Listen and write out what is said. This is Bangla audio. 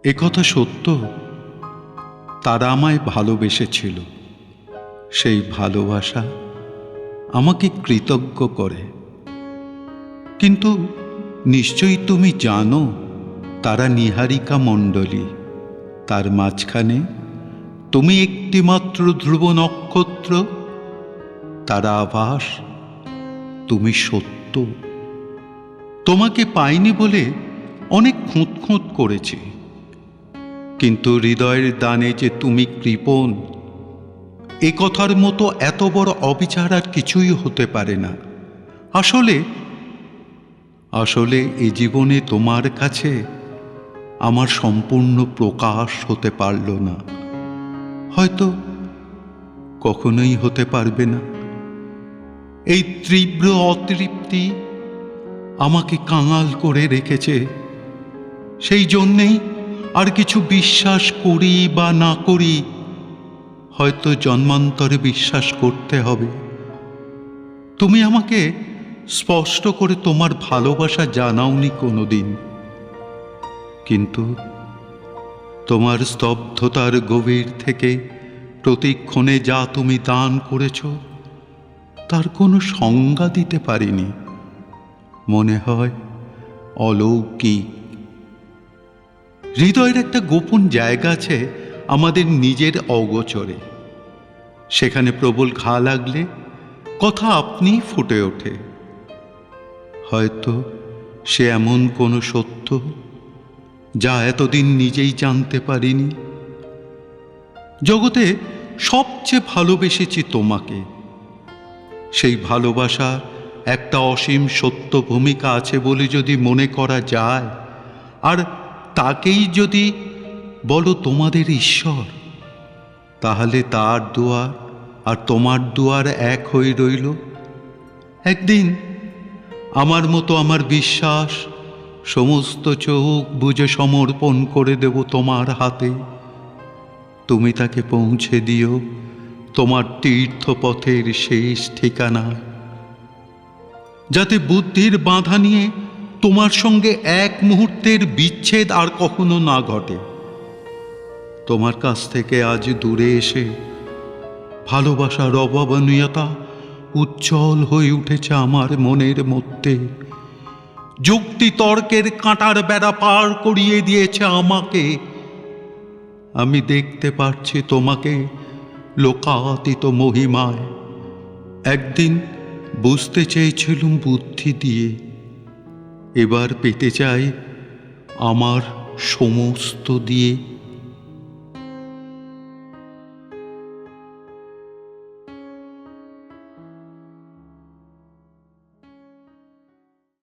একথা সত্য, তারা আমায় ভালোবেসেছিল। সেই ভালোবাসা আমাকে কৃতজ্ঞ করে। কিন্তু নিশ্চয়ই তুমি জানো, তারা নীহারিকা মণ্ডলী, তার মাঝখানে তুমি একটিমাত্র ধ্রুব নক্ষত্র। তারা আভাস, তুমি সত্য। তোমাকে পাইনি বলে অনেক খুঁতখুঁত করেছি, কিন্তু হৃদয়ের দানে যে তুমি কৃপণ, এ কথার মতো এত বড় অবিচার আর কিছুই হতে পারে না। আসলে এ জীবনে তোমার কাছে আমার সম্পূর্ণ প্রকাশ হতে পারল না, হয়তো কখনোই হতে পারবে না। এই তীব্র অতৃপ্তি আমাকে কাঙাল করে রেখেছে। সেই জন্যেই আর কিছু বিশ্বাস করি বা না করি, হয়তো জন্মান্তরে বিশ্বাস করতে হবে। তুমি আমাকে স্পষ্ট করে তোমার ভালোবাসা জানাওনি কোনোদিন, কিন্তু তোমার স্তব্ধতার গভীর থেকে প্রতিক্ষণে যা তুমি দান করেছ, তার কোনো সংজ্ঞা দিতে পারিনি। মনে হয় অলৌকিক। হৃদয়ের একটা গোপন জায়গা আছে আমাদের নিজের অগোচরে। সেখানে প্রবল ঘা লাগলে কথা আপনিই ফুটে ওঠে। হয়তো সে এমন কোনো সত্য যা এতদিন নিজেই জানতে পারিনি। জগতে সবচেয়ে ভালোবেসেছি তোমাকে। সেই ভালোবাসা একটা অসীম সত্য ভূমিকা আছে বলে যদি মনে করা যায়, আর তাকেই যদি বলো তোমাদের ঈশ্বর, তাহলে তার দুয়ার আর তোমার দুয়ার এক হয়ে রইল। একদিন আমার মতো আমার বিশ্বাস সমস্ত চোখ বুজে সমর্পণ করে দেব তোমার হাতে। তুমি তাকে পৌঁছে দিও তোমার তীর্থপথের শেষ ঠিকানায়, যাতে বুদ্ধির বাধা নিয়ে তোমার সঙ্গে এক মুহূর্তের বিচ্ছেদ আর কখনো না ঘটে। তোমার কাছ থেকে আজ দূরে এসে ভালোবাসার অভাবনীয়তা উজ্জ্বল হয়ে উঠেছে আমার মনের মধ্যে। যুক্তি তর্কের কাঁটার বেড়া পার করিয়ে দিয়েছে আমাকে। আমি দেখতে পাচ্ছি তোমাকে লোকাতীত মহিমায়। একদিন বুঝতে চেয়েছিলুম বুদ্ধি দিয়ে, এবার পেতে চাই আমার সমস্ত দিয়ে।